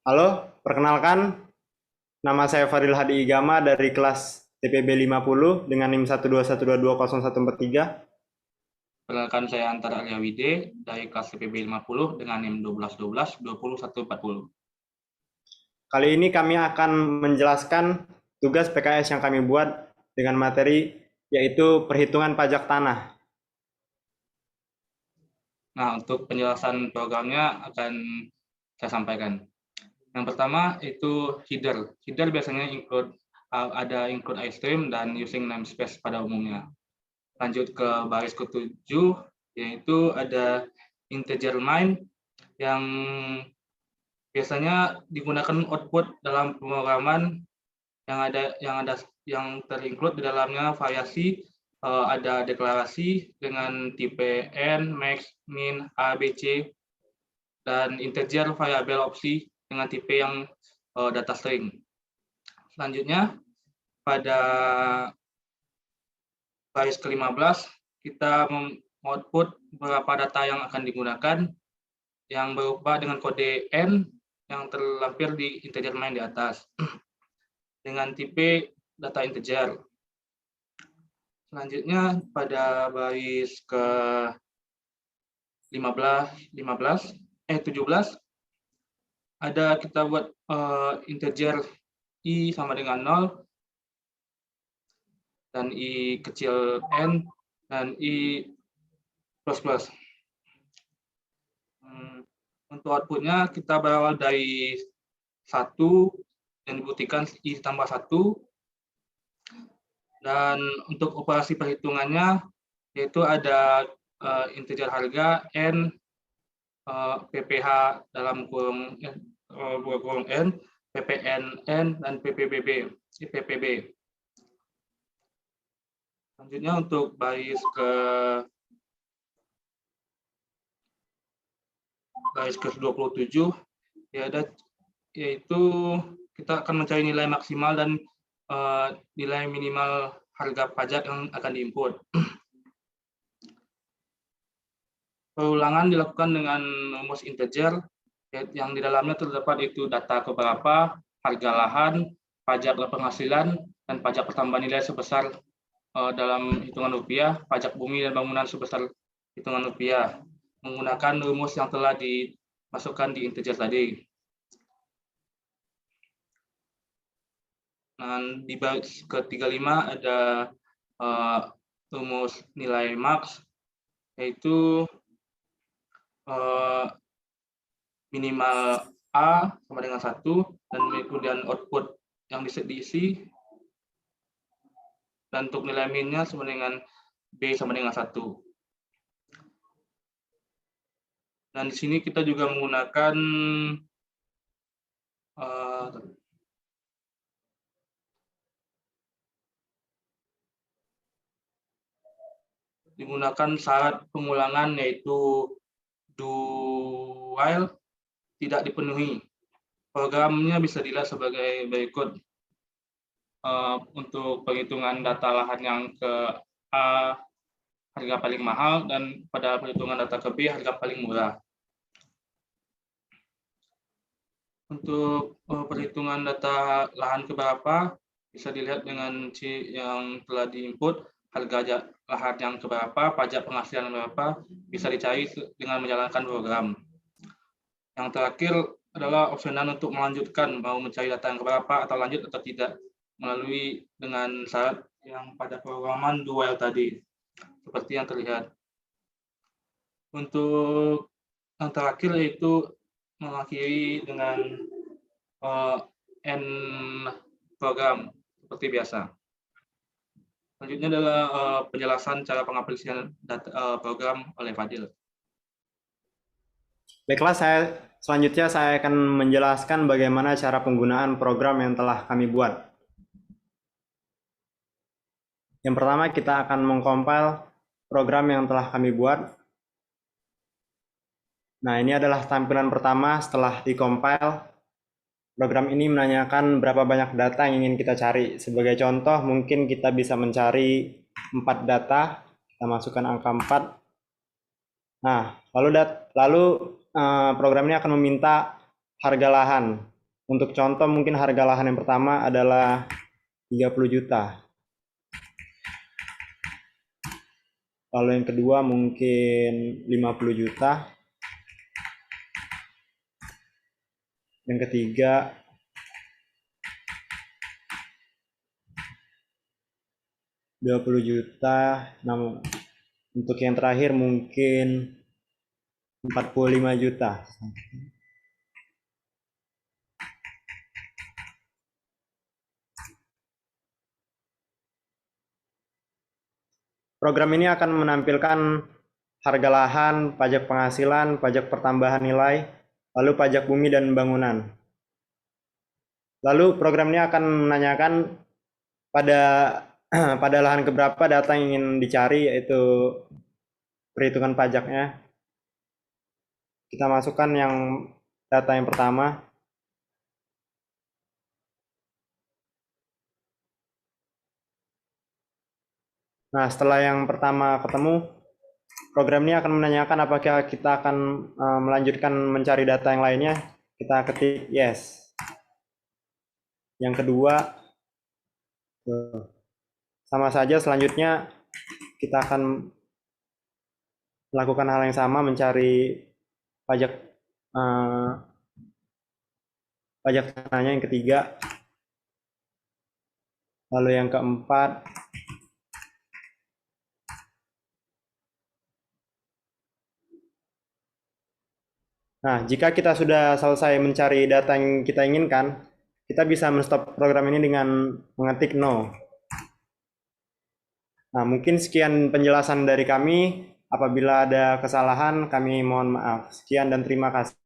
Halo, perkenalkan, nama saya Faril Hadi Igama dari kelas TPB 50 dengan NIM 121220143. Perkenalkan saya Antara Arya Wide dari kelas CPB 50 dengan NIM 1212 20140. Kali ini kami akan menjelaskan tugas PKS yang kami buat dengan materi yaitu perhitungan pajak tanah. Nah, untuk penjelasan programnya akan saya sampaikan. Yang pertama itu header. Header biasanya include ice stream dan using namespace pada umumnya. Lanjut ke baris ke-7, yaitu ada integer line yang biasanya digunakan output dalam pemrograman yang terinclude di dalamnya variasi, ada deklarasi dengan tipe n, max, min, a, b, c, dan integer variabel opsi dengan tipe yang data string. Selanjutnya pada baris ke-15 kita output beberapa data yang akan digunakan yang berupa dengan kode n yang terlampir di integer main di atas dengan tipe data integer. Selanjutnya pada baris ke 17 ada kita buat integer i sama dengan 0 dan i kecil n dan i plus plus. Untuk outputnya kita berawal dari 1 yang dibuktikan i tambah 1, dan untuk operasi perhitungannya yaitu ada integer harga n, PPH dalam kurung n, PPNN, dan PPBB. Selanjutnya untuk baris ke-27 yaitu kita akan mencari nilai maksimal dan nilai minimal harga pajak yang akan diinput. Perulangan dilakukan dengan rumus integer yang di dalamnya terdapat itu data keberapa, harga lahan, pajak penghasilan, dan pajak pertambahan nilai sebesar dalam hitungan rupiah, pajak bumi dan bangunan sebesar hitungan rupiah, menggunakan rumus yang telah dimasukkan di integer tadi. Dan di baris ke-35 ada rumus nilai max, yaitu minimal A sama dengan 1, dan kemudian output yang diisi, dan untuk nilai minnya sama dengan B sama dengan 1. Dan di sini kita juga menggunakan syarat pengulangan, yaitu do while tidak dipenuhi. Programnya bisa dilihat sebagai berikut. Untuk perhitungan data lahan yang ke A harga paling mahal, dan pada perhitungan data ke B harga paling murah. Untuk perhitungan data lahan keberapa bisa dilihat dengan C yang telah diinput, harga lahan yang keberapa, pajak penghasilan berapa, bisa dicari dengan menjalankan program. Yang terakhir adalah opsional untuk melanjutkan mau mencari data yang keberapa atau lanjut atau tidak melalui dengan syarat yang pada programan do while tadi, seperti yang terlihat. Untuk yang terakhir yaitu mengakhiri dengan N program seperti biasa. Selanjutnya adalah penjelasan cara pengaplikasian program oleh Fadil. Baiklah, selanjutnya saya akan menjelaskan bagaimana cara penggunaan program yang telah kami buat. Yang pertama, kita akan mengcompile program yang telah kami buat. Nah, ini adalah tampilan pertama setelah dikompil. Program ini menanyakan berapa banyak data yang ingin kita cari. Sebagai contoh, mungkin kita bisa mencari 4 data. Kita masukkan angka 4. Nah, lalu program ini akan meminta harga lahan. Untuk contoh mungkin harga lahan yang pertama adalah 30 juta. Lalu yang kedua mungkin 50 juta. Yang ketiga 20 juta. Nah, untuk yang terakhir mungkin 45 juta. Program ini akan menampilkan harga lahan, pajak penghasilan, pajak pertambahan nilai, lalu pajak bumi dan bangunan. Lalu program ini akan menanyakan pada pada lahan keberapa data yang ingin dicari, yaitu perhitungan pajaknya. Kita masukkan yang data yang pertama. Nah, setelah yang pertama ketemu, program ini akan menanyakan apakah kita akan melanjutkan mencari data yang lainnya. Kita ketik yes. Yang kedua, sama saja selanjutnya kita akan melakukan hal yang sama, mencari pajak pajak tanahnya yang ketiga. Lalu yang keempat, nah, jika kita sudah selesai mencari data yang kita inginkan, kita bisa menstop program ini dengan mengetik no. Nah, mungkin sekian penjelasan dari kami. Apabila ada kesalahan, kami mohon maaf. Sekian dan terima kasih.